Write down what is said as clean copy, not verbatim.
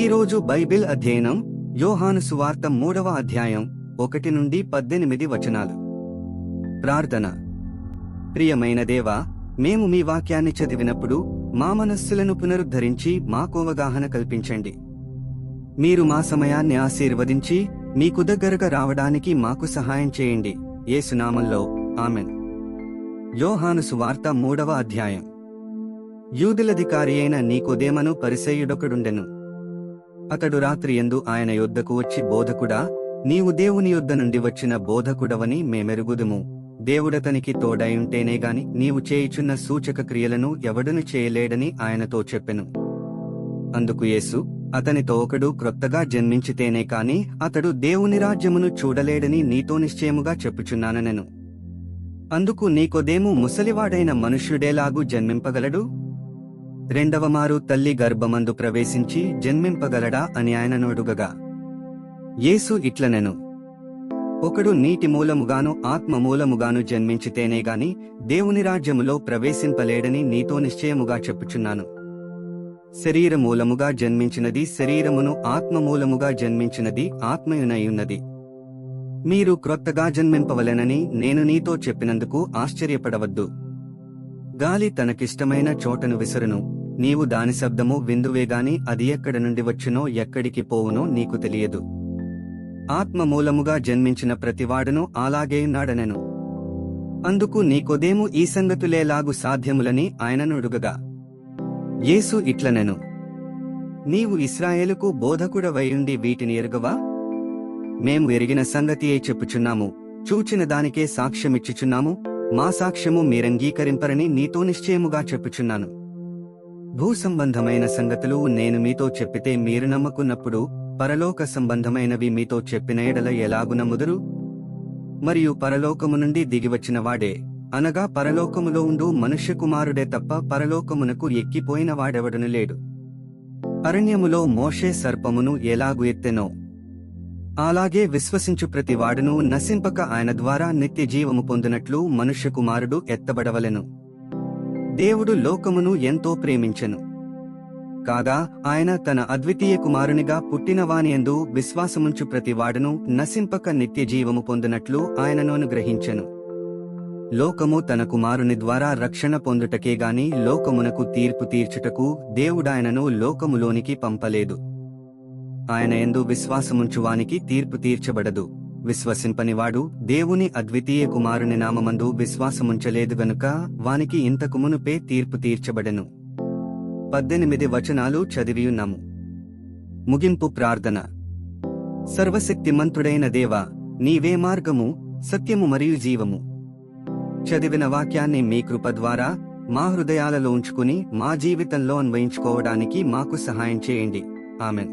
ఈరోజు బైబిల్ అధ్యయనం యోహాను సువార్త 3వ అధ్యాయం 1 నుండి 18 వచనాలు. ప్రార్థన. ప్రియమైన దేవా, మేము మీ వాక్యాన్ని చదివినప్పుడు మా మనస్సులను పునరుద్ధరించి మాకు అవగాహన కల్పించండి. మీరు మా సమయాన్ని ఆశీర్వదించి మీకు దగ్గరగా రావడానికి మాకు సహాయం చేయండి. యేసు నామంలో ఆమెన్. యోహాను సువార్త 3వ అధ్యాయం. యూదులధికారి అయిన నీకోదేమను పరిసయ్యుడొకడుండెను. అతడు రాత్రియందు ఆయన యొద్దకు వచ్చి, బోధకుడా, నీవు దేవుని యొద్ద నుండి వచ్చిన బోధకుడవని మేమెరుగుదుము. దేవుడతనికి తోడైయుంటేనే గాని నీవు చేయుచున్న సూచక క్రియలను ఎవడును చేయలేడని ఆయనతో చెప్పెను. అందుకు యేసు, అతనితో ఒకడు క్రొత్తగా జన్మించితేనే కాని అతడు దేవుని రాజ్యమును చూడలేడని నీతో నిశ్చయముగా చెప్పుచున్నానెను. అందుకు నీకోదేము, ముసలివాడైన మనుష్యుడేలాగు జన్మింపగలడు? రెండవ మారు తల్లి గర్భమందు ప్రవేశించి జన్మింపగలడా అని ఆయనను అడుగగా, యేసు ఇట్లనెను, ఒకడు నీటి మూలముగాను ఆత్మ మూలముగాను జన్మించితేనే గాని దేవుని రాజ్యములో ప్రవేశింపలేడని నీతో నిశ్చయముగా చెప్పుచున్నాను. శరీర మూలముగా జన్మించినది శరీరమును, ఆత్మ మూలముగా జన్మించినది ఆత్మయునయున్నది. మీరు క్రొత్తగా జన్మింపవలెనని నేను నీతో చెప్పినందుకు ఆశ్చర్యపడవద్దు. గాలి తనకిష్టమైన చోటను విసరును, నీవు దాని శబ్దము విందువేగాని అది ఎక్కడ నుండి వచ్చునో ఎక్కడికి పోవునో నీకు తెలియదు. ఆత్మ మూలముగా జన్మించిన ప్రతివాడును అలాగేయున్నాడనెను. అందుకు నీకోదేము, ఈ సంగతులేలాగు సాధ్యములని ఆయనను అడుగగా, యేసు ఇట్లనెను, నీవు ఇశ్రాయేలుకు బోధకుడవైయుండి వీటిని ఎరుగవా? మేము ఎరిగిన సంగతియే చెప్పుచున్నాము, చూచిన దానికే సాక్ష్యమిచ్చుచున్నాము. మా సాక్ష్యము మీరంగీకరింపరని నీతో నిశ్చయముగా చెప్పుచున్నాను. భూసంబంధమైన సంగతులు నేను మీతో చెప్పితే మీరు నమ్మకున్నప్పుడు పరలోక సంబంధమైనవి మీతో చెప్పిన ఎడల ఎలాగు నమ్ముదురు? మరియు పరలోకము నుండి దిగివచ్చిన వాడే, అనగా పరలోకములో ఉండు మనుష్యకుమారుడే తప్ప పరలోకమునకు ఎక్కిపోయిన వాడెవడను లేడు. అరణ్యములో మోషే సర్పమును ఎలాగు ఎత్తెనో అలాగే విశ్వసించు ప్రతి వాడును నశింపక ఆయన ద్వారా నిత్య జీవము పొందినట్లు మనుష్యకుమారుడు ఎత్తబడవలెను. దేవుడు లోకమును ఎంతో ప్రేమించెను, కాగా ఆయన తన అద్వితీయ కుమారునిగా పుట్టిన వానియందు విశ్వాసముంచు ప్రతి వాడును నశింపక నిత్య జీవము పొందినట్లు ఆయనను అనుగ్రహించెను. లోకము తన కుమారుని ద్వారా రక్షణ పొందుటకే గాని లోకమునకు తీర్పు తీర్చుటకు దేవుడాయనను లోకములోనికి పంపలేదు. ఆయన యందు విశ్వాసముంచువానికి తీర్పు తీర్చబడదు. విశ్వసింపనివాడు దేవుని అద్వితీయ కుమారుని నామమందు విశ్వాసముంచలేదు గనుక వానికి ఇంతకు మునుపే తీర్పు తీర్చబడెను. 18 వచనాలు చదివియున్నాము. ముగింపు ప్రార్థన. సర్వశక్తిమంతుడైన దేవా, నీవే మార్గము, సత్యము మరియు జీవము. చదివిన వాక్యాన్ని మీ కృప ద్వారా మా హృదయాలలో ఉంచుకుని మా జీవితంలో అన్వయించుకోవడానికి మాకు సహాయం చేయండి. ఆమెన్.